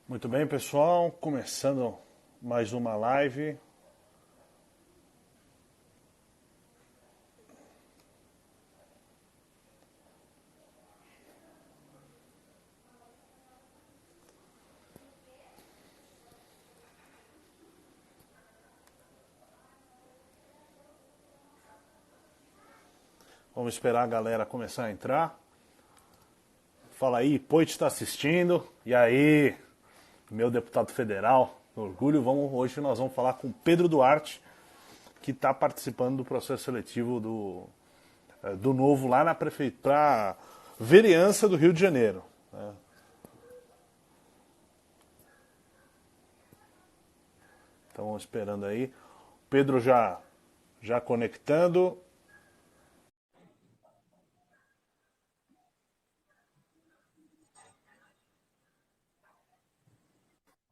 Muito bem, pessoal. Começando mais uma live. Vamos esperar a galera começar a entrar. Fala aí, Poit está assistindo. E aí, meu deputado federal, orgulho. Hoje nós vamos falar com Pedro Duarte, que está participando do processo seletivo do Novo lá na prefeitura, vereança do Rio de Janeiro. Então vamos esperando aí. Pedro já conectando.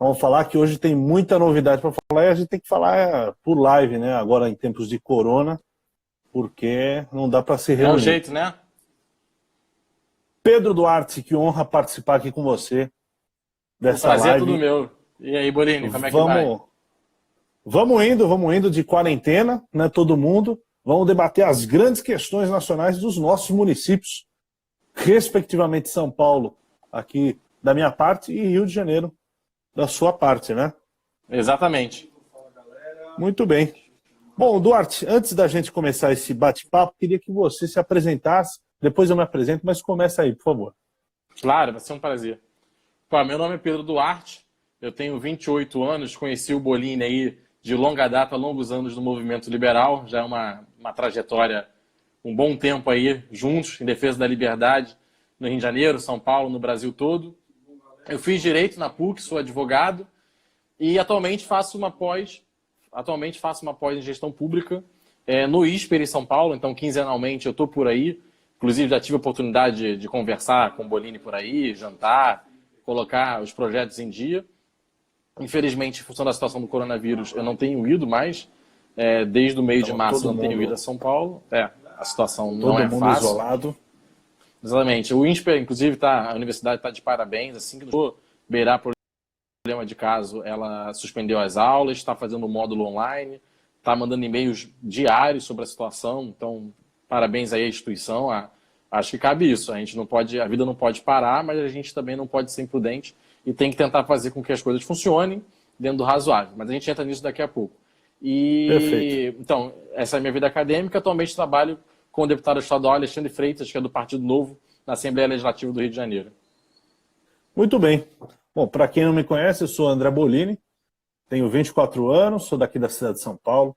Vamos falar que hoje tem muita novidade para falar e a gente tem que falar por live, né? Agora em tempos de corona, porque não dá para se É o reunir. jeito, né? Pedro Duarte, que honra participar aqui com você O dessa prazer é live. tudo meu. E aí, Bolini, como é que vai? Vamos indo de quarentena, né? Todo mundo. Vamos debater as grandes questões nacionais dos nossos municípios, respectivamente São Paulo, aqui da minha parte, e Rio de Janeiro, da sua parte, né? Exatamente. Muito bem. Bom, Duarte, antes da gente começar esse bate-papo, queria que você se apresentasse. Depois eu me apresento, mas começa aí, por favor. Claro, vai ser um prazer. Pô, meu nome é Pedro Duarte, eu tenho 28 anos, conheci o Bolini aí de longa data, longos anos no movimento liberal, já é uma trajetória, um bom tempo aí, juntos, em defesa da liberdade, no Rio de Janeiro, São Paulo, no Brasil todo. Eu fiz Direito na PUC, sou advogado, e atualmente faço uma pós em gestão pública no ISPER em São Paulo, então quinzenalmente eu estou por aí. Inclusive já tive a oportunidade de conversar com o Bolini por aí, jantar, colocar os projetos em dia. Infelizmente, em função da situação do coronavírus, eu não tenho ido mais. Desde o mês de Então, março eu não tenho ido a São Paulo. A situação não todo é mundo fácil. isolado. Exatamente. O INSPER, inclusive, a universidade está de parabéns. Assim que for beirar problema de caso, ela suspendeu as aulas, está fazendo o módulo online, está mandando e-mails diários sobre a situação. Então, parabéns aí à instituição. Acho que cabe isso. A vida não pode parar, mas a gente também não pode ser imprudente e tem que tentar fazer com que as coisas funcionem dentro do razoável. Mas a gente entra nisso daqui a pouco. Perfeito. Então, essa é a minha vida acadêmica. Atualmente trabalho com o deputado estadual Alexandre Freitas, que é do Partido Novo, na Assembleia Legislativa do Rio de Janeiro. Muito bem. Bom, para quem não me conhece, eu sou André Bolini, tenho 24 anos, sou daqui da cidade de São Paulo.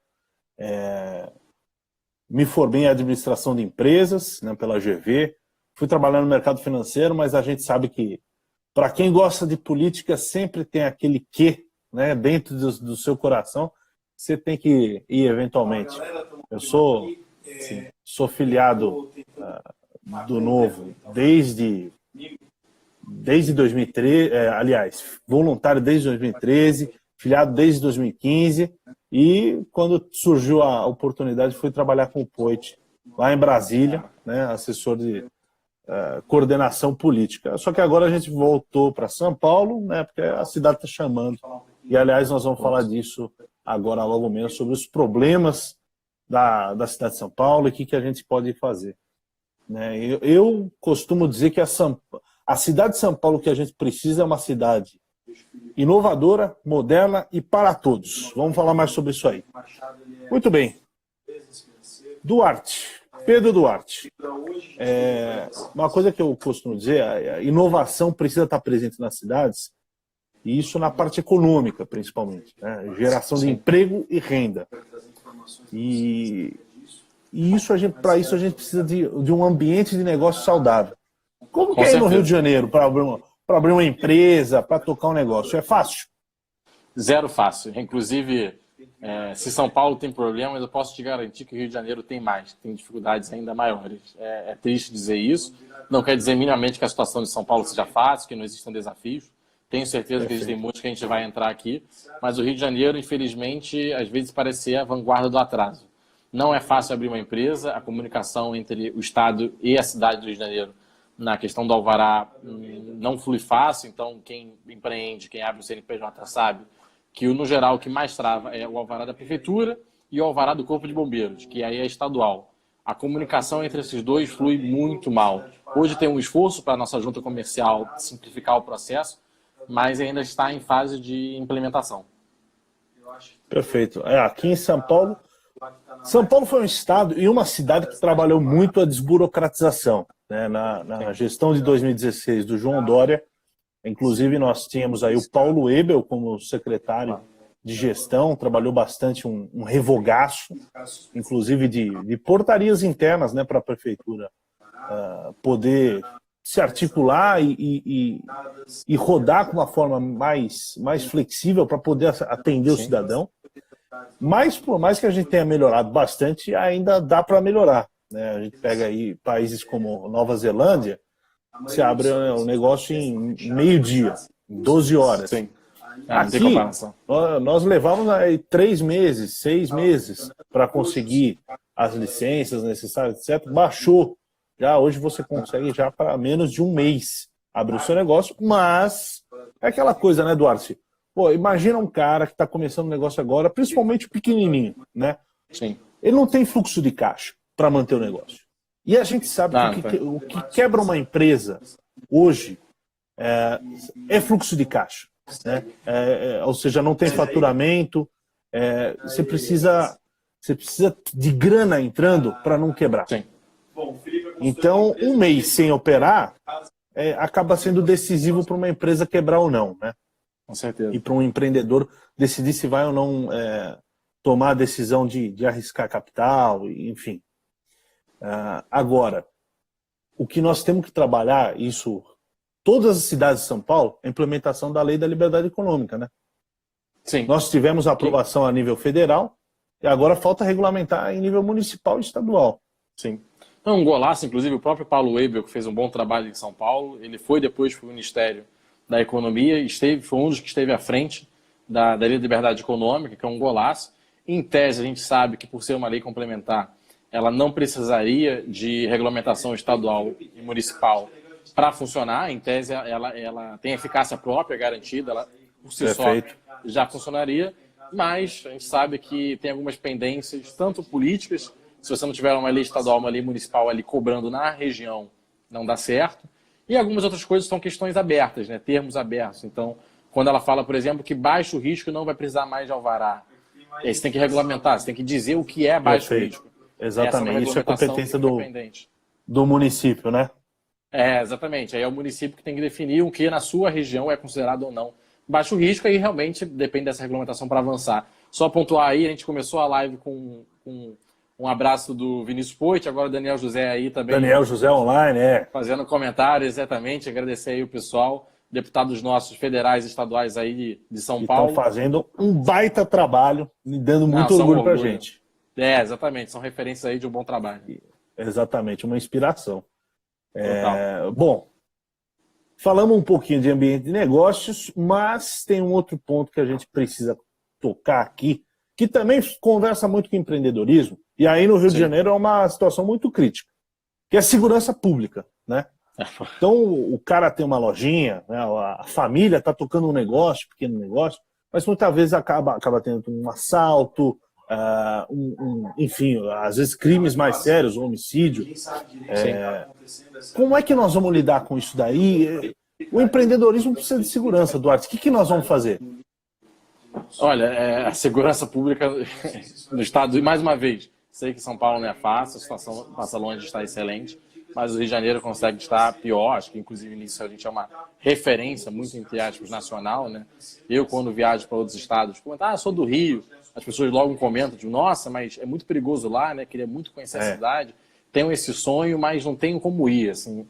Me formei em administração de empresas, né, pela GV. Fui trabalhar no mercado financeiro, mas a gente sabe que para quem gosta de política sempre tem aquele quê, né, dentro do seu coração. Você tem que ir eventualmente. Eu sou filiado do Novo desde 2013, aliás, voluntário desde 2013, filiado desde 2015, e quando surgiu a oportunidade fui trabalhar com o Poit lá em Brasília, né, assessor de coordenação política. Só que agora a gente voltou para São Paulo, né, porque a cidade está chamando. E, aliás, nós vamos falar disso agora logo menos, sobre os problemas da cidade de São Paulo e o que a gente pode fazer. Né? Eu costumo dizer que a cidade de São Paulo que a gente precisa é uma cidade inovadora, moderna e para todos. Vamos falar mais sobre isso aí. Muito bem. Duarte, Pedro Duarte. Uma coisa que eu costumo dizer, a inovação precisa estar presente nas cidades, e isso na parte econômica, principalmente. Né? Geração de emprego e renda. E para isso a gente precisa de um ambiente de negócio saudável. Como que é aí no Rio de Janeiro para abrir uma empresa, para tocar um negócio? É fácil? Zero fácil. Inclusive, se São Paulo tem problemas, eu posso te garantir que o Rio de Janeiro tem mais, tem dificuldades ainda maiores. É triste dizer isso. Não quer dizer minimamente que a situação de São Paulo seja fácil, que não existam desafios. Tenho certeza que existem muitos que a gente vai entrar aqui. Mas o Rio de Janeiro, infelizmente, às vezes parece ser a vanguarda do atraso. Não é fácil abrir uma empresa. A comunicação entre o Estado e a cidade do Rio de Janeiro na questão do alvará não flui fácil, então quem empreende, quem abre o CNPJ sabe que, no geral, o que mais trava é o alvará da prefeitura e o alvará do Corpo de Bombeiros, que aí é estadual. A comunicação entre esses dois flui muito mal. Hoje tem um esforço para a nossa junta comercial simplificar o processo, mas ainda está em fase de implementação. Perfeito. Aqui em São Paulo foi um estado e uma cidade que trabalhou muito a desburocratização, né? Na gestão de 2016 do João Dória, inclusive nós tínhamos aí o Paulo Ebel como secretário de gestão, trabalhou bastante um revogaço, inclusive de portarias internas, né, para a prefeitura poder se articular e rodar com uma forma mais flexível para poder atender o cidadão. Mas, por mais que a gente tenha melhorado bastante, ainda dá para melhorar, né? A gente pega aí países como Nova Zelândia, você abre o negócio em meio-dia, em 12 horas. Sim. Aqui, nós levamos aí 3 meses, 6 meses para conseguir as licenças necessárias, etc. Baixou. Já hoje você consegue já para menos de 1 mês abrir o seu negócio, mas é aquela coisa, né, Duarte? Pô, imagina um cara que está começando um negócio agora, principalmente o pequenininho, né? Sim. Ele não tem fluxo de caixa para manter o negócio. E a gente sabe que o que quebra uma empresa hoje é fluxo de caixa, né? Ou seja, não tem faturamento, você precisa de grana entrando para não quebrar. Sim. Então, 1 mês sem operar acaba sendo decisivo para uma empresa quebrar ou não, né? Com certeza. E para um empreendedor decidir se vai ou não tomar a decisão de arriscar capital, enfim. Agora, o que nós temos que trabalhar, todas as cidades de São Paulo, a implementação da Lei da Liberdade Econômica, né? Sim. Nós tivemos a aprovação a nível federal e agora falta regulamentar em nível municipal e estadual. Sim. Um golaço, inclusive, o próprio Paulo Ebel, que fez um bom trabalho em São Paulo, ele foi depois para o Ministério da Economia e foi um dos que esteve à frente da Lei da Liberdade Econômica, que é um golaço. Em tese, a gente sabe que, por ser uma lei complementar, ela não precisaria de regulamentação estadual e municipal para funcionar. Em tese, ela tem eficácia própria garantida, ela por si só já funcionaria, mas a gente sabe que tem algumas pendências, tanto políticas, se você não tiver uma lei estadual, uma lei municipal ali cobrando na região, não dá certo. E algumas outras coisas são questões abertas, né? Termos abertos. Então, quando ela fala, por exemplo, que baixo risco não vai precisar mais de alvará, aí você tem que regulamentar, você tem que dizer o que é baixo risco. Exatamente, isso é competência do município, né? Exatamente. Aí é o município que tem que definir o que na sua região é considerado ou não baixo risco, aí realmente depende dessa regulamentação para avançar. Só pontuar aí, a gente começou a live com um abraço do Vinícius Poit, agora o Daniel José aí também. Daniel José online, fazendo comentário, exatamente. Agradecer aí o pessoal, deputados nossos federais e estaduais aí de São Paulo. Estão fazendo um baita trabalho, me dando muito orgulho pra gente. Exatamente, são referências aí de um bom trabalho. Exatamente, uma inspiração. Bom, falamos um pouquinho de ambiente de negócios, mas tem um outro ponto que a gente precisa tocar aqui, que também conversa muito com empreendedorismo, e aí no Rio de Janeiro é uma situação muito crítica, que é a segurança pública, né? Então o cara tem uma lojinha, né? A família está tocando um negócio, pequeno negócio, mas muitas vezes acaba tendo um assalto, enfim, às vezes crimes mais sérios, homicídio. Como é que nós vamos lidar com isso daí? O empreendedorismo precisa de segurança, Duarte. O que nós vamos fazer? Olha, a segurança pública no estado, mais uma vez, sei que São Paulo não é fácil, a situação passa longe de estar excelente, mas o Rio de Janeiro consegue estar pior. Acho que, inclusive, nisso a gente é uma referência, muito entre aspas, nacional, né? Eu, quando viajo para outros estados, comento, sou do Rio, as pessoas logo comentam, tipo, nossa, mas é muito perigoso lá, né? Queria muito conhecer a cidade, tenho esse sonho, mas não tenho como ir, assim.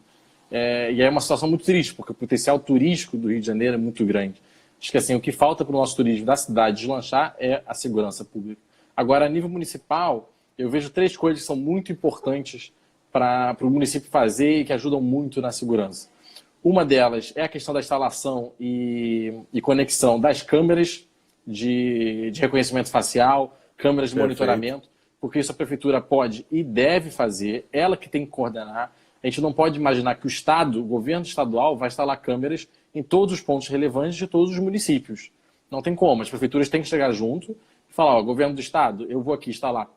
E é uma situação muito triste, porque o potencial turístico do Rio de Janeiro é muito grande. Acho que assim, o que falta para o nosso turismo da cidade deslanchar é a segurança pública. Agora, a nível municipal, eu vejo 3 coisas que são muito importantes para o município fazer e que ajudam muito na segurança. Uma delas é a questão da instalação e conexão das câmeras de reconhecimento facial, câmeras de monitoramento, porque isso a prefeitura pode e deve fazer, ela que tem que coordenar. a gente não pode imaginar que o Estado, o governo estadual, vai instalar câmeras em todos os pontos relevantes de todos os municípios. Não tem como, as prefeituras têm que chegar junto e falar, ó, governo do Estado, eu vou aqui instalar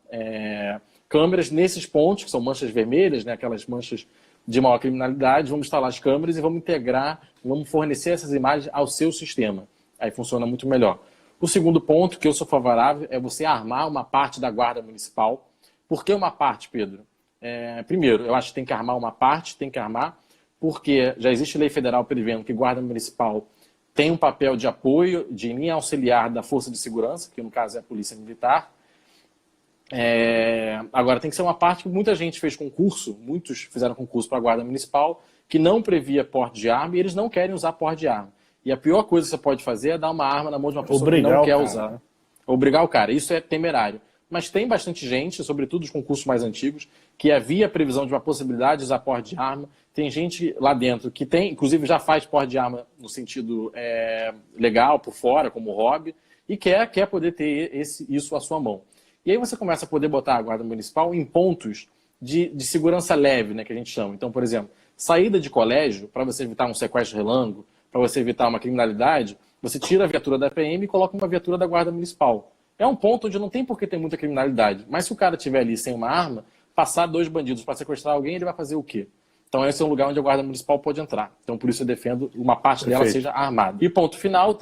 câmeras nesses pontos, que são manchas vermelhas, né, aquelas manchas de maior criminalidade, vamos instalar as câmeras e vamos integrar, vamos fornecer essas imagens ao seu sistema. Aí funciona muito melhor. O segundo ponto que eu sou favorável é você armar uma parte da Guarda Municipal. Por que uma parte, Pedro? Primeiro, eu acho que tem que armar uma parte, porque já existe lei federal prevendo que Guarda Municipal tem um papel de apoio, de linha auxiliar da Força de Segurança, que no caso é a Polícia Militar. Agora, tem que ser uma parte que muita gente fez concurso, muitos fizeram concurso para a Guarda Municipal, que não previa porte de arma e eles não querem usar porte de arma. E a pior coisa que você pode fazer é dar uma arma na mão de uma pessoa que não quer usar. Obrigar o cara. Isso é temerário. Mas tem bastante gente, sobretudo os concursos mais antigos, que havia previsão de uma possibilidade de usar porte de arma. Tem gente lá dentro que tem, inclusive já faz porte de arma no sentido legal, por fora, como hobby, e quer poder ter isso à sua mão. E aí você começa a poder botar a Guarda Municipal em pontos de segurança leve, né, que a gente chama. Então, por exemplo, saída de colégio, para você evitar um sequestro relâmpago, para você evitar uma criminalidade, você tira a viatura da PM e coloca uma viatura da Guarda Municipal. É um ponto onde não tem por que ter muita criminalidade. Mas se o cara estiver ali sem uma arma, passar 2 bandidos para sequestrar alguém, ele vai fazer o quê? Então esse é um lugar onde a Guarda Municipal pode entrar. Então por isso eu defendo uma parte dela seja armada. E ponto final,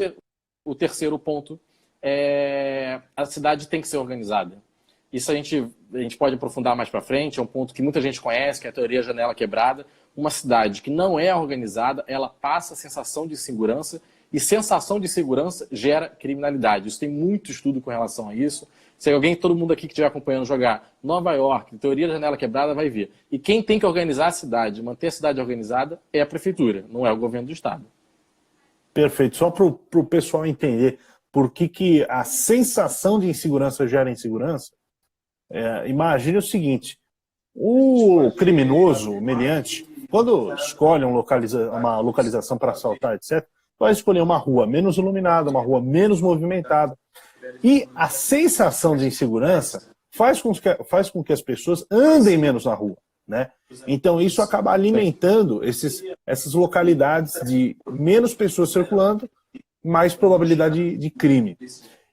o terceiro ponto é a cidade tem que ser organizada. Isso a gente pode aprofundar mais para frente, é um ponto que muita gente conhece, que é a teoria janela quebrada. Uma cidade que não é organizada, ela passa a sensação de insegurança, e sensação de segurança gera criminalidade. Isso tem muito estudo com relação a isso. Se todo mundo aqui que estiver acompanhando jogar Nova York, teoria da janela quebrada, vai ver. E quem tem que organizar a cidade, manter a cidade organizada, é a prefeitura, não é o governo do estado. Perfeito. Só para o pessoal entender por que a sensação de insegurança gera insegurança, imagine o seguinte, o criminoso, o meliante, quando escolhe uma localização para assaltar, etc., vai escolher uma rua menos iluminada, uma rua menos movimentada. E a sensação de insegurança faz com que as pessoas andem menos na rua, né? Então isso acaba alimentando essas localidades de menos pessoas circulando, mais probabilidade de crime.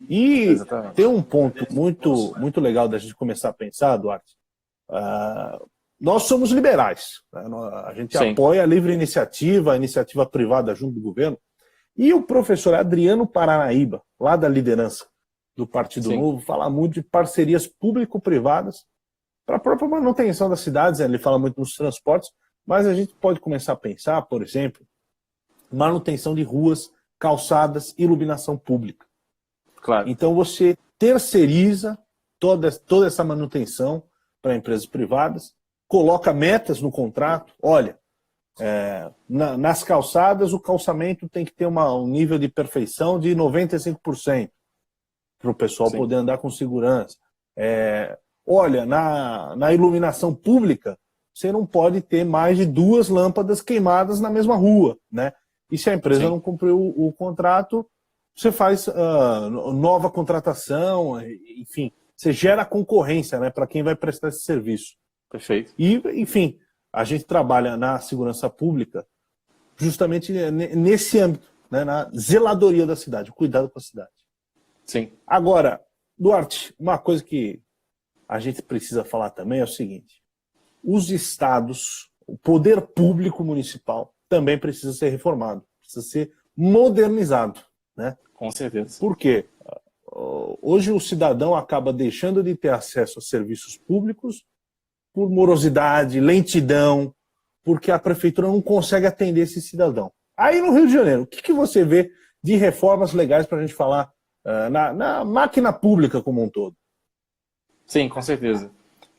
E Exatamente. tem um ponto muito, muito legal da gente começar a pensar, Duarte. Nós somos liberais, né? A gente apoia a livre iniciativa, a iniciativa privada junto do governo. E o professor Adriano Paranaíba, lá da liderança do Partido Novo, fala muito de parcerias público-privadas para a própria manutenção das cidades. Ele fala muito nos transportes, mas a gente pode começar a pensar, por exemplo, manutenção de ruas, calçadas, iluminação pública. Claro. Então você terceiriza toda essa manutenção para empresas privadas, coloca metas no contrato. Olha, nas calçadas o calçamento tem que ter um nível de perfeição de 95% para o pessoal poder andar com segurança. Olha, na iluminação pública você não pode ter mais de 2 lâmpadas queimadas na mesma rua, né? E se a empresa não cumpriu o contrato, você faz nova contratação, enfim, você gera concorrência, né, para quem vai prestar esse serviço. Perfeito. E, enfim, a gente trabalha na segurança pública justamente nesse âmbito, né, na zeladoria da cidade, o cuidado com a cidade. Sim. Agora, Duarte, uma coisa que a gente precisa falar também é o seguinte: os estados, o poder público municipal também precisa ser reformado, precisa ser modernizado, né? Com certeza. Por quê? Hoje o cidadão acaba deixando de ter acesso a serviços públicos por morosidade, lentidão, porque a prefeitura não consegue atender esse cidadão. Aí no Rio de Janeiro, o que você vê de reformas legais para a gente falar na máquina pública como um todo? Sim, com certeza.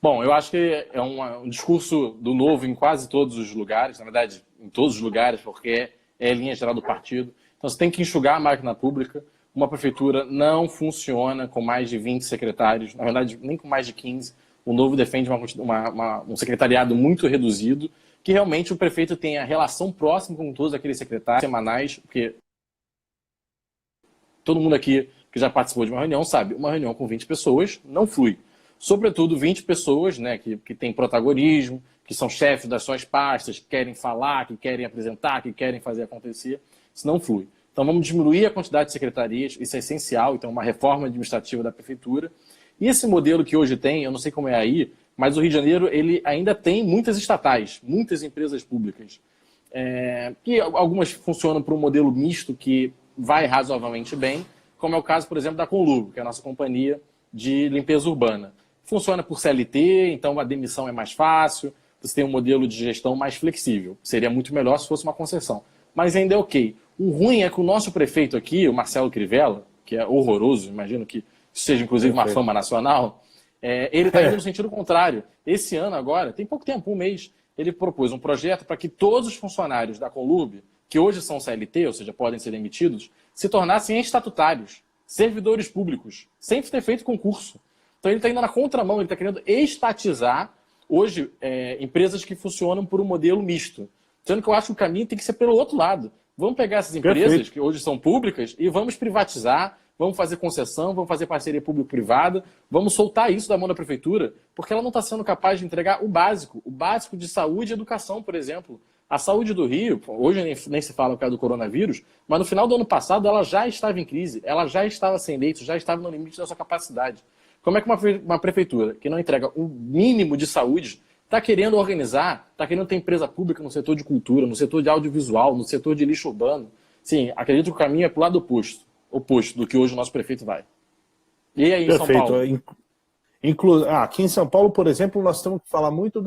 Bom, eu acho que é um discurso do Novo em quase todos os lugares, na verdade, em todos os lugares, porque é a linha geral do partido. Então você tem que enxugar a máquina pública. Uma prefeitura não funciona com mais de 20 secretários, na verdade, nem com mais de 15. O Novo defende um secretariado muito reduzido, que realmente o prefeito tenha relação próxima com todos aqueles secretários semanais, porque todo mundo aqui que já participou de uma reunião sabe, uma reunião com 20 pessoas não flui. sobretudo 20 pessoas, né, que têm protagonismo, que são chefes das suas pastas, que querem falar, que querem apresentar, que querem fazer acontecer. Isso não flui. Então vamos diminuir a quantidade de secretarias, isso é essencial, então uma reforma administrativa da prefeitura. E esse modelo que hoje tem, eu não sei como é aí, mas o Rio de Janeiro ele ainda tem muitas estatais, muitas empresas públicas. Que algumas funcionam por um modelo misto que vai razoavelmente bem, como é o caso, por exemplo, da Conlugo, que é a nossa companhia de limpeza urbana. Funciona por CLT, então a demissão é mais fácil, você tem um modelo de gestão mais flexível. Seria muito melhor se fosse uma concessão. Mas ainda é ok. O ruim é que o nosso prefeito aqui, o Marcelo Crivella, que é horroroso, imagino que isso seja inclusive uma fama nacional, ele está indo no sentido contrário. Esse ano agora, tem pouco tempo, um mês, ele propôs um projeto para que todos os funcionários da Conlub, que hoje são CLT, ou seja, podem ser demitidos, se tornassem estatutários, servidores públicos, sem ter feito concurso. Então ele está indo na contramão, ele está querendo estatizar hoje empresas que funcionam por um modelo misto. Sendo que eu acho que o caminho tem que ser pelo outro lado. Vamos pegar essas empresas que hoje são públicas e vamos privatizar, vamos fazer concessão, vamos fazer parceria público-privada, vamos soltar isso da mão da prefeitura, porque ela não está sendo capaz de entregar o básico de saúde e educação, por exemplo. A saúde do Rio, hoje nem se fala por causa do coronavírus, mas no final do ano passado ela já estava em crise, ela já estava sem leitos, já estava no limite da sua capacidade. Como é que uma prefeitura que não entrega o mínimo de saúde está querendo organizar, está querendo ter empresa pública no setor de cultura, no setor de audiovisual, no setor de lixo urbano? Sim, acredito que o caminho é para o lado oposto do que hoje o nosso prefeito vai. E aí em São Paulo? Aqui em São Paulo, por exemplo, nós temos que falar muito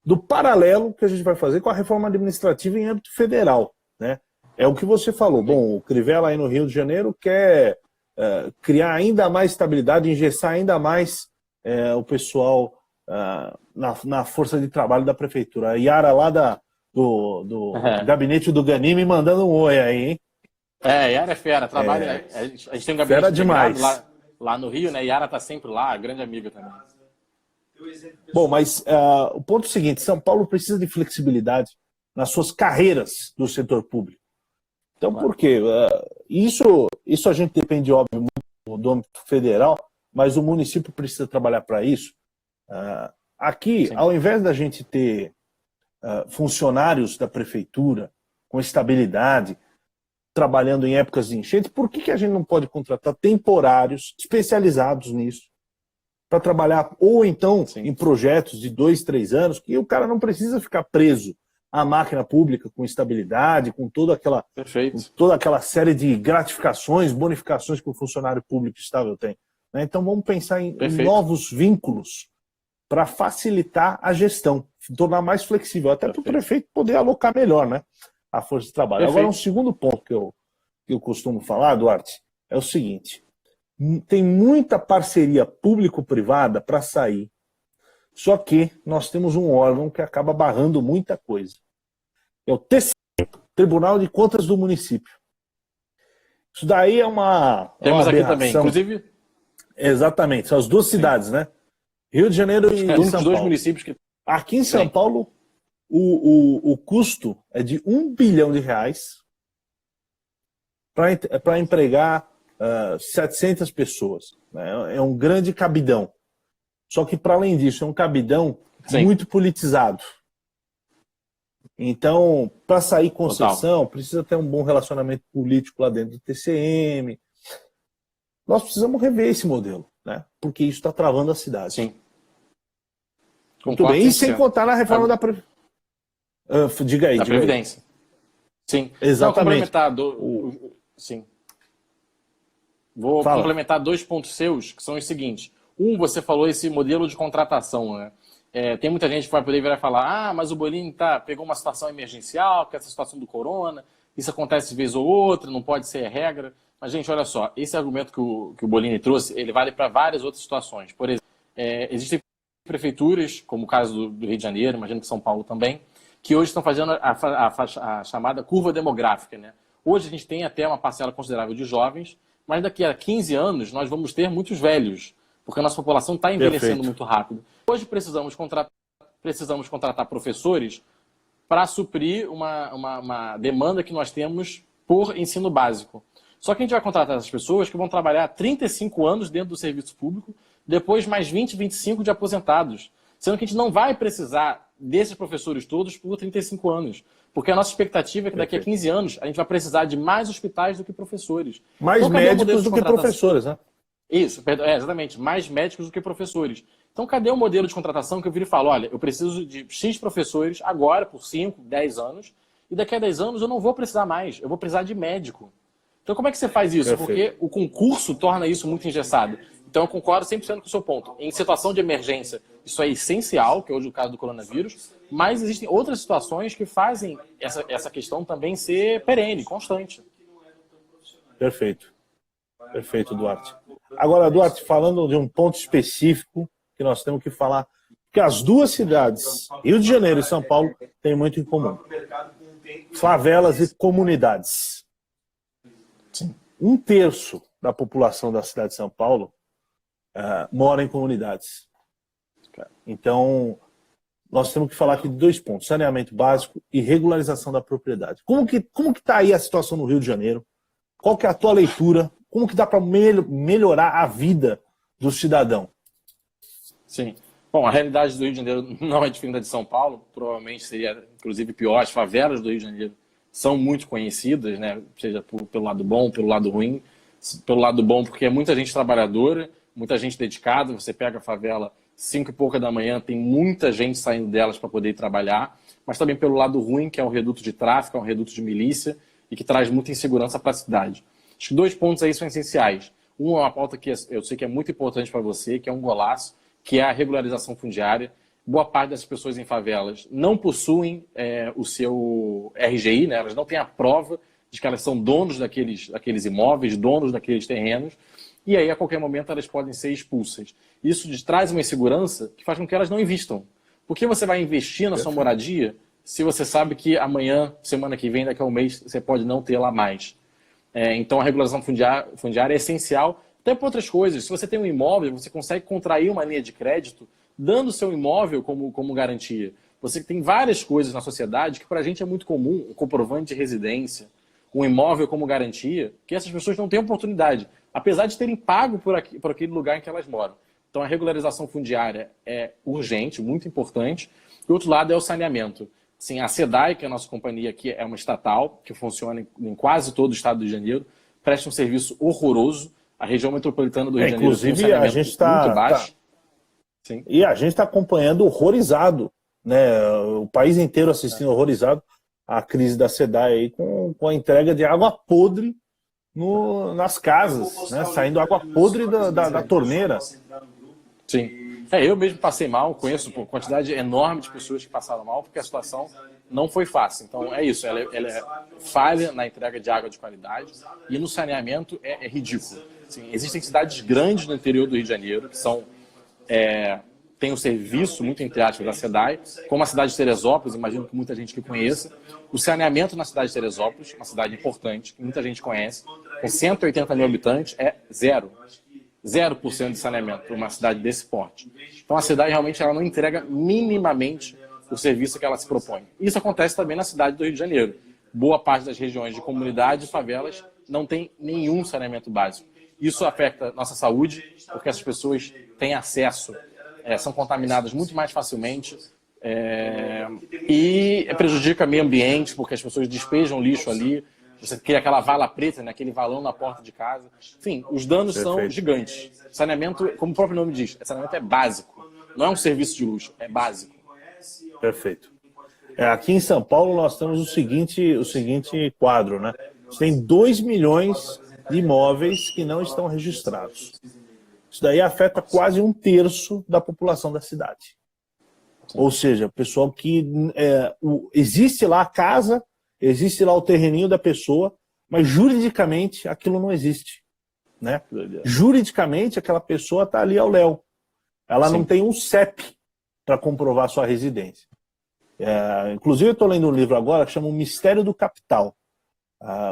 do paralelo que a gente vai fazer com a reforma administrativa em âmbito federal, né? É o que você falou. Bom, o Crivella aí no Rio de Janeiro quer criar ainda mais estabilidade, engessar ainda mais o pessoal na força de trabalho da prefeitura. A Yara lá do gabinete do Ganime mandando um oi aí, hein? Yara é fera, trabalha. A gente tem um gabinete fera demais. Lá no Rio, né? Yara tá sempre lá, grande amiga também. Bom, mas o ponto é o seguinte: São Paulo precisa de flexibilidade nas suas carreiras do setor público. Então, por quê? Isso a gente depende, óbvio, muito do âmbito federal, mas o município precisa trabalhar para isso. Aqui, sim, ao invés da gente ter funcionários da prefeitura com estabilidade, trabalhando em épocas de enchente, por que a gente não pode contratar temporários especializados nisso para trabalhar, ou então sim, em projetos de 2, 3 anos, que o cara não precisa ficar preso à máquina pública com estabilidade, com toda aquela série de gratificações, bonificações que o funcionário público estável tem. Então vamos pensar em novos vínculos para facilitar a gestão, tornar mais flexível, até para o prefeito poder alocar melhor, né, a força de trabalho. Agora, um segundo ponto que eu costumo falar, Duarte, é o seguinte: tem muita parceria público-privada para sair, só que nós temos um órgão que acaba barrando muita coisa. É o TCE, Tribunal de Contas do Município. Isso daí é Temos aqui também, inclusive. Exatamente, são as duas cidades, né? Rio de Janeiro e São Paulo. Dois municípios que... Aqui em São Paulo, o custo é de R$1 bilhão para empregar 700 pessoas. Né? É um grande cabidão. Só que, para além disso, é um cabidão muito politizado. Então, para sair concessão, precisa ter um bom relacionamento político lá dentro do TCM. Nós precisamos rever esse modelo, né? Porque isso está travando a cidade. Sim. Muito bem. E sem contar na reforma da diga aí. Da Previdência. Sim. Exatamente. Sim. Vou complementar 2 pontos seus, que são os seguintes. Você falou esse modelo de contratação, né? Tem muita gente que vai poder virar e falar: mas o Bolini pegou uma situação emergencial, que é essa situação do corona, isso acontece de vez ou outra, não pode ser regra. Mas, gente, olha só, esse argumento que o Bolini trouxe, ele vale para várias outras situações. Por exemplo, existem prefeituras, como o caso do Rio de Janeiro, imagino que São Paulo também, que hoje estão fazendo a chamada curva demográfica, né? Hoje a gente tem até uma parcela considerável de jovens, mas daqui a 15 anos nós vamos ter muitos velhos, porque a nossa população está envelhecendo muito rápido. Hoje precisamos contratar professores para suprir uma demanda que nós temos por ensino básico. Só que a gente vai contratar essas pessoas que vão trabalhar 35 anos dentro do serviço público, depois mais 20, 25 de aposentados. Sendo que a gente não vai precisar desses professores todos por 35 anos. Porque a nossa expectativa é que daqui a 15 anos a gente vai precisar de mais hospitais do que professores. Mais então, médicos do que professores, né? Isso, exatamente. Mais médicos do que professores. Então, cadê o modelo de contratação que eu viro e falo, olha, eu preciso de X professores agora, por 5, 10 anos, e daqui a 10 anos eu não vou precisar mais, eu vou precisar de médico. Então, como é que você faz isso? Perfeito. Porque o concurso torna isso muito engessado. Então, eu concordo 100% com o seu ponto. Em situação de emergência, isso é essencial, que é hoje o caso do coronavírus, mas existem outras situações que fazem essa questão também ser perene, constante. Perfeito. Perfeito, Duarte. Agora, Duarte, falando de um ponto específico que nós temos que falar, que as duas cidades, Rio de Janeiro e São Paulo, têm muito em comum. Favelas e comunidades. Sim. 1/3 da população da cidade de São Paulo mora em comunidades. Então, nós temos que falar aqui de 2 pontos: saneamento básico e regularização da propriedade. Como que está aí a situação no Rio de Janeiro? Qual que é a tua leitura? Como que dá para melhorar a vida do cidadão? Sim. Bom, a realidade do Rio de Janeiro não é diferente da de São Paulo. Provavelmente seria, inclusive, pior. As favelas do Rio de Janeiro são muito conhecidas, né? Seja pelo lado bom, pelo lado ruim. Pelo lado bom, porque é muita gente trabalhadora, muita gente dedicada. Você pega a favela 5 e pouca da manhã, tem muita gente saindo delas para poder ir trabalhar. Mas também pelo lado ruim, que é um reduto de tráfico, é um reduto de milícia e que traz muita insegurança para a cidade. Acho que 2 pontos aí são essenciais. Um é uma pauta que eu sei que é muito importante para você, que é um golaço, que é a regularização fundiária. Boa parte dessas pessoas em favelas não possuem o seu RGI, né? Elas não têm a prova de que elas são donos daqueles imóveis, donos daqueles terrenos, e aí a qualquer momento elas podem ser expulsas. Isso traz uma insegurança que faz com que elas não investam. Por que você vai investir na sua moradia se você sabe que amanhã, semana que vem, daqui a um mês, você pode não ter lá mais? Então a regulação fundiária é essencial, até por outras coisas. Se você tem um imóvel, você consegue contrair uma linha de crédito dando o seu imóvel como garantia. Você tem várias coisas na sociedade que para a gente é muito comum, um comprovante de residência, um imóvel como garantia, que essas pessoas não têm oportunidade, apesar de terem pago por aquele lugar em que elas moram. Então a regularização fundiária é urgente, muito importante. E o outro lado é o saneamento. Assim, a SEDAI, que é a nossa companhia aqui, é uma estatal que funciona em quase todo o estado do Rio de Janeiro, presta um serviço horroroso. A região metropolitana do Rio de Janeiro tem um saneamento a gente está muito baixo. Sim. E a gente está acompanhando horrorizado, né? O país inteiro assistindo horrorizado a crise da SEDAI aí, com a entrega de água podre nas casas, né? Saindo água podre da torneira. Sim. Eu mesmo passei mal, conheço uma quantidade enorme de pessoas que passaram mal, porque a situação não foi fácil. Então é isso, ela é falha na entrega de água de qualidade e no saneamento é ridículo. Assim, existem cidades grandes no interior do Rio de Janeiro que tem um serviço, muito entre aspas, da SEDAI, como a cidade de Teresópolis, imagino que muita gente que conheça. O saneamento na cidade de Teresópolis, uma cidade importante, que muita gente conhece, com 180 mil habitantes, é 0% de saneamento para uma cidade desse porte. Então a cidade realmente ela não entrega minimamente o serviço que ela se propõe. Isso acontece também na cidade do Rio de Janeiro. Boa parte das regiões de comunidades e favelas não tem nenhum saneamento básico. Isso afeta nossa saúde, porque essas pessoas têm acesso, são contaminadas muito mais facilmente e prejudica o meio ambiente, porque as pessoas despejam lixo ali. Você cria aquela vala preta, né? Aquele valão na porta de casa. Enfim, os danos são gigantes. Saneamento, como o próprio nome diz, saneamento é básico. Não é um serviço de luxo, é básico. Perfeito. Aqui em São Paulo nós temos o seguinte quadro, né? Tem 2 milhões de imóveis que não estão registrados. Isso daí afeta quase 1/3 da população da cidade. Ou seja, o pessoal que existe lá a casa, existe lá o terreninho da pessoa, mas juridicamente aquilo não existe, né? Juridicamente aquela pessoa está ali ao léu. Ela não tem um CEP para comprovar sua residência. Inclusive eu estou lendo um livro agora que chama O Mistério do Capital.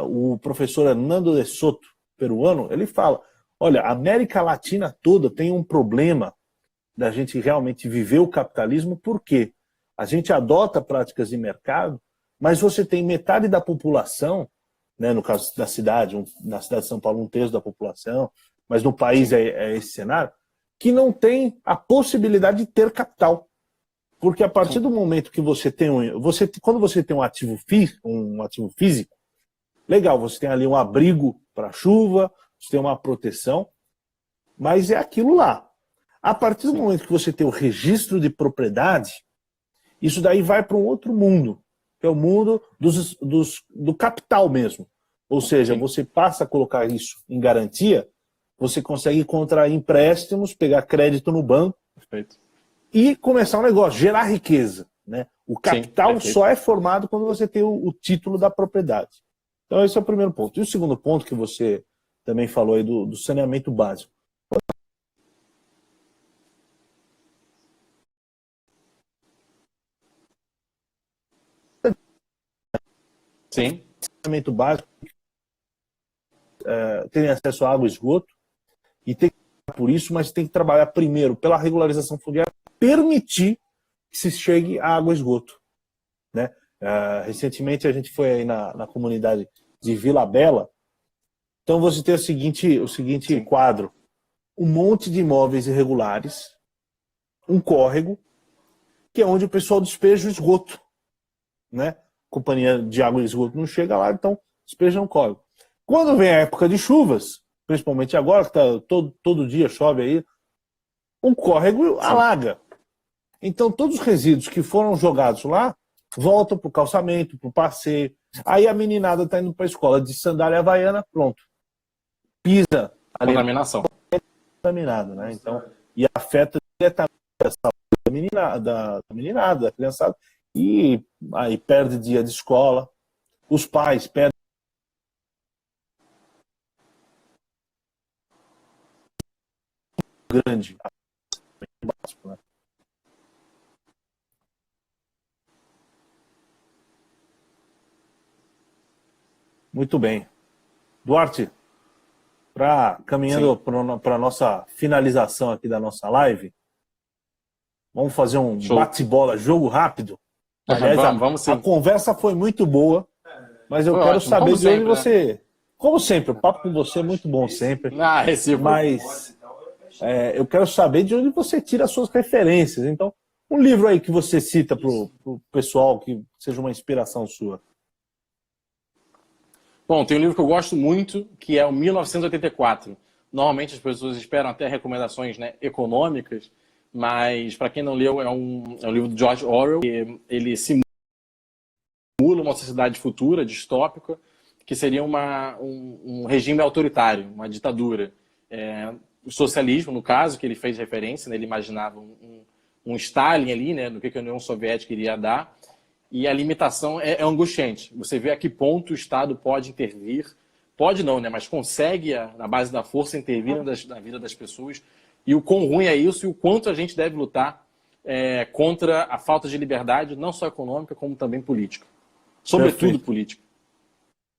O professor Hernando de Soto, peruano, ele fala, olha, a América Latina toda tem um problema da gente realmente viver o capitalismo, porque a gente adota práticas de mercado, mas você tem metade da população, né, no caso da cidade, na cidade de São Paulo, 1/3 da população, mas no país é esse cenário, que não tem a possibilidade de ter capital. Porque a partir do momento que você tem quando você tem um ativo físico, legal, você tem ali um abrigo para chuva, você tem uma proteção, mas é aquilo lá. A partir do momento que você tem o registro de propriedade, isso daí vai para um outro mundo, que é o mundo do capital mesmo. Ou seja, você passa a colocar isso em garantia, você consegue contrair empréstimos, pegar crédito no banco. Perfeito. E começar um negócio, gerar riqueza. Né? O capital só é formado quando você tem o título da propriedade. Então esse é o primeiro ponto. E o segundo ponto que você também falou aí do saneamento básico. Sim. Saneamento básico, tem acesso à água e esgoto, e tem que trabalhar por isso, mas tem que trabalhar primeiro pela regularização fundiária, permitir que se chegue à água e esgoto. Né? Recentemente a gente foi aí na comunidade de Vila Bela. Então você tem o seguinte quadro: um monte de imóveis irregulares, um córrego, que é onde o pessoal despeja o esgoto. Né? Companhia de água e esgoto não chega lá, então despeja no córrego. Quando vem a época de chuvas, principalmente agora, que todo dia chove aí, um córrego alaga. Então todos os resíduos que foram jogados lá voltam para o calçamento, para o passeio. Aí a meninada está indo para a escola de sandália havaiana, pronto. Pisa ali. Contaminação. Contaminado, né? Então, e afeta diretamente a saúde da meninada, da criançada. E aí perde dia de escola. Os pais perdem. Grande. Né? Muito bem. Duarte, caminhando para a nossa finalização aqui da nossa live, vamos fazer um bate-bola, jogo rápido. Aliás, vamos a conversa foi muito boa, mas eu quero saber de onde você... Né? Como sempre, o papo com você é muito bom sempre. Mas eu quero saber de onde você tira as suas referências. Então, um livro aí que você cita para o pessoal, que seja uma inspiração sua. Bom, tem um livro que eu gosto muito, que é o 1984. Normalmente as pessoas esperam até recomendações, né, econômicas, mas para quem não leu, é um livro do George Orwell. Ele simula uma sociedade futura, distópica, que seria um regime autoritário, uma ditadura. O socialismo, no caso, que ele fez referência, né, ele imaginava um Stalin ali, né, no que a União Soviética iria dar. E a limitação é angustiante. Você vê a que ponto o Estado pode intervir, pode não, né, mas consegue, na base da força, intervir na vida das pessoas, e o quão ruim é isso e o quanto a gente deve lutar contra a falta de liberdade, não só econômica, como também política. Sobretudo política.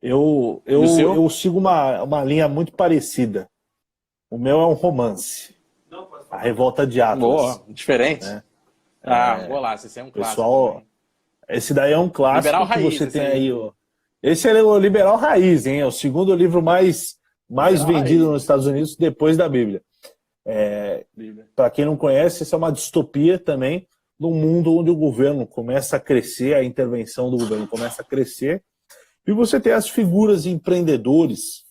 Eu sigo uma linha muito parecida. O meu é um romance. A Revolta de Atlas. Boa, diferente. Né? Vou lá, esse é um clássico. Pessoal, esse daí é um clássico. Liberal que raiz, você tem aí. Esse é o Liberal Raiz, hein? É o segundo livro mais vendido nos Estados Unidos depois da Bíblia. Para quem não conhece, isso é uma distopia também, num mundo onde o governo começa a crescer, a intervenção do governo começa a crescer, e você tem as figuras de empreendedores,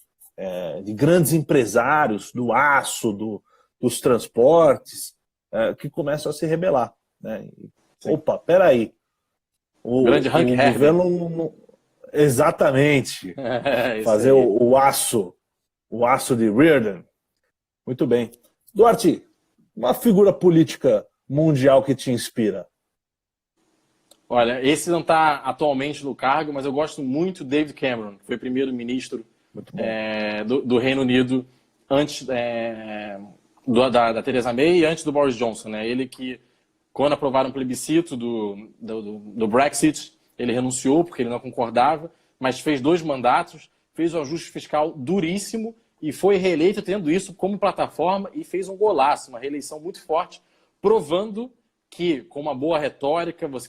de grandes empresários, do aço, dos transportes, que começam a se rebelar. Né? Opa, peraí. O governo... Exatamente. Fazer o aço de Reardon. Muito bem. Duarte, uma figura política mundial que te inspira? Olha, esse não está atualmente no cargo, mas eu gosto muito do David Cameron, que foi primeiro-ministro do Reino Unido antes da Theresa May e antes do Boris Johnson. Né? Ele que, quando aprovaram o plebiscito do Brexit, ele renunciou porque ele não concordava, mas fez 2 mandatos, fez um ajuste fiscal duríssimo e foi reeleito tendo isso como plataforma e fez um golaço, uma reeleição muito forte, provando que, com uma boa retórica, você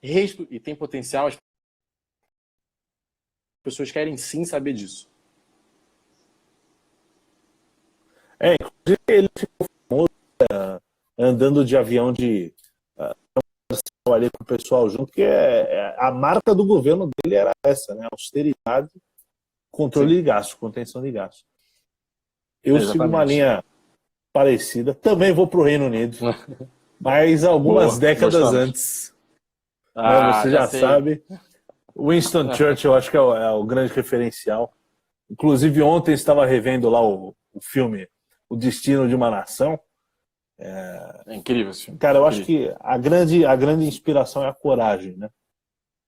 e tem potencial, as pessoas querem sim saber disso. Inclusive ele ficou famoso andando de avião de ali com o pessoal junto, que a marca do governo dele era essa, né? Austeridade, controle Sim. de gasto, contenção de gasto. Eu sigo uma Exatamente. linha parecida, também vou para o Reino Unido, mas algumas Boa, décadas gostamos. antes, né? Ah, Você já já sei. sabe. Winston Churchill, eu acho que é o grande referencial. Inclusive, ontem estava revendo lá o filme O Destino de uma Nação. É incrível esse filme. Cara, eu acho Incrível. que a grande inspiração é a coragem, né?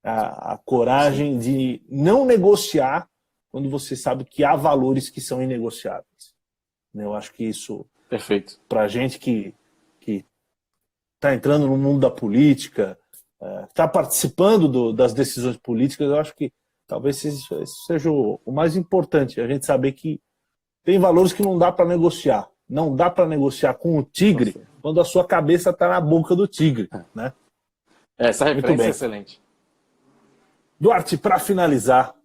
A Sim, coragem de não negociar quando você sabe que há valores que são inegociáveis. Eu acho que isso, perfeito. para gente que está entrando no mundo da política, está participando das decisões políticas, eu acho que talvez isso seja o mais importante, a gente saber que tem valores que não dá para negociar. Não dá para negociar com o tigre quando a sua cabeça está na boca do tigre, né? Essa Muito referência é bem. excelente. Duarte, para finalizar,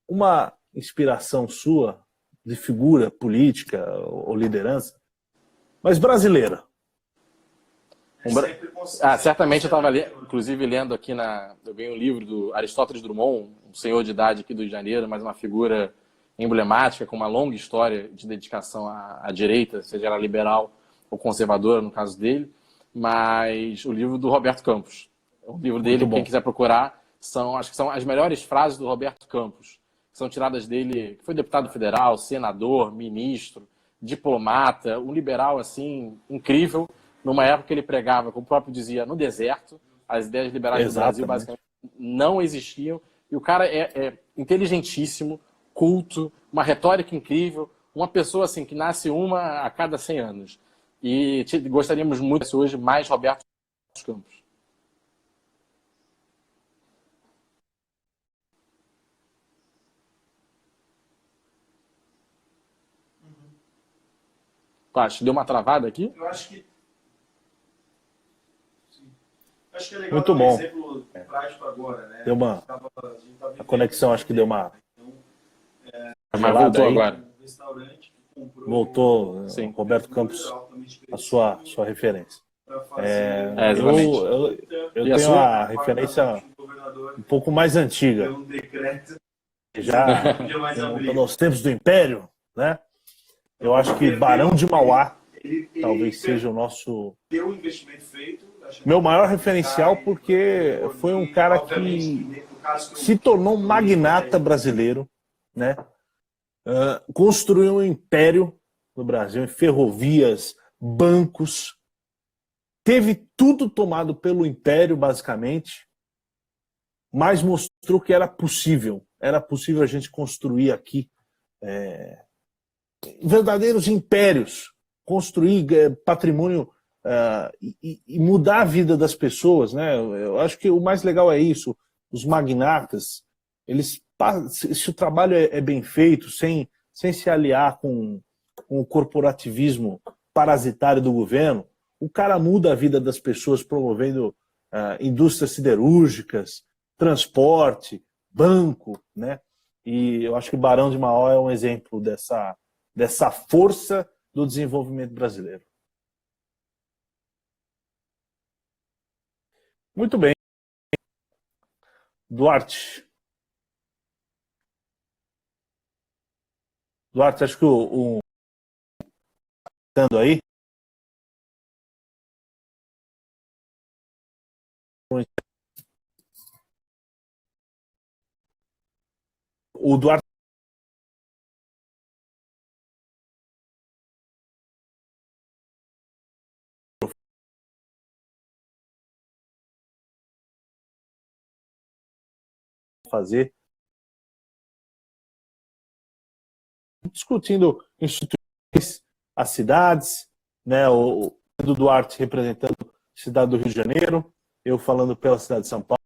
uma inspiração sua de figura política ou liderança, mas brasileira. Certamente eu estava, inclusive, lendo aqui eu ganhei um livro do Aristóteles Drummond, um senhor de idade aqui do Rio de Janeiro, mas uma figura emblemática, com uma longa história de dedicação à direita, seja ela liberal ou conservadora, no caso dele, mas o livro do Roberto Campos. O livro Muito dele, quem bom. quiser procurar, acho que são as melhores frases do Roberto Campos, que são tiradas dele, que foi deputado federal, senador, ministro, diplomata, um liberal, assim, incrível, numa época que ele pregava, como o próprio dizia, no deserto. As ideias liberais do Brasil Exatamente. basicamente não existiam. E o cara é inteligentíssimo, culto, uma retórica incrível, uma pessoa assim que nasce uma a cada 100 anos. E gostaríamos muito de hoje mais Roberto Campos. Acho que deu uma travada aqui? Eu acho que é legal Muito dar um bom. exemplo prático agora, né? Deu uma, a conexão acho que deu uma Mas gelada voltou aí. agora. Um restaurante que comprou Voltou, Sim. Roberto Campos, a sua referência. Exatamente. Eu E a tenho sua? a referência um pouco mais antiga, um decreto já mais nos tempos do Império, né? Eu acho que Barão de Mauá talvez seja o nosso ter um investimento feito. meu maior referencial, porque foi um cara que se tornou um magnata brasileiro, né? Construiu um império no Brasil, em ferrovias, bancos, teve tudo tomado pelo império, basicamente, mas mostrou que era possível a gente construir aqui verdadeiros impérios, construir patrimônio e mudar a vida das pessoas, né? Eu acho que o mais legal é isso. Os magnatas, se o trabalho é bem feito, sem se aliar com o corporativismo parasitário do governo, o cara muda a vida das pessoas promovendo indústrias siderúrgicas, transporte, banco, né? E eu acho que Barão de Mauá é um exemplo dessa força do desenvolvimento brasileiro. Muito bem. Duarte, acho que estando aí, o Duarte fazer discutindo instituições, as cidades, né? O Pedro Duarte representando a cidade do Rio de Janeiro, eu falando pela cidade de São Paulo,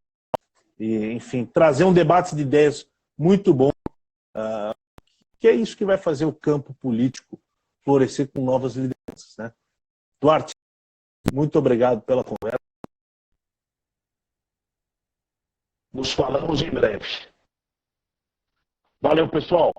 e enfim, trazer um debate de ideias muito bom, que é isso que vai fazer o campo político florescer com novas lideranças, né? Duarte, muito obrigado pela conversa. Nos falamos em breve. Valeu, pessoal.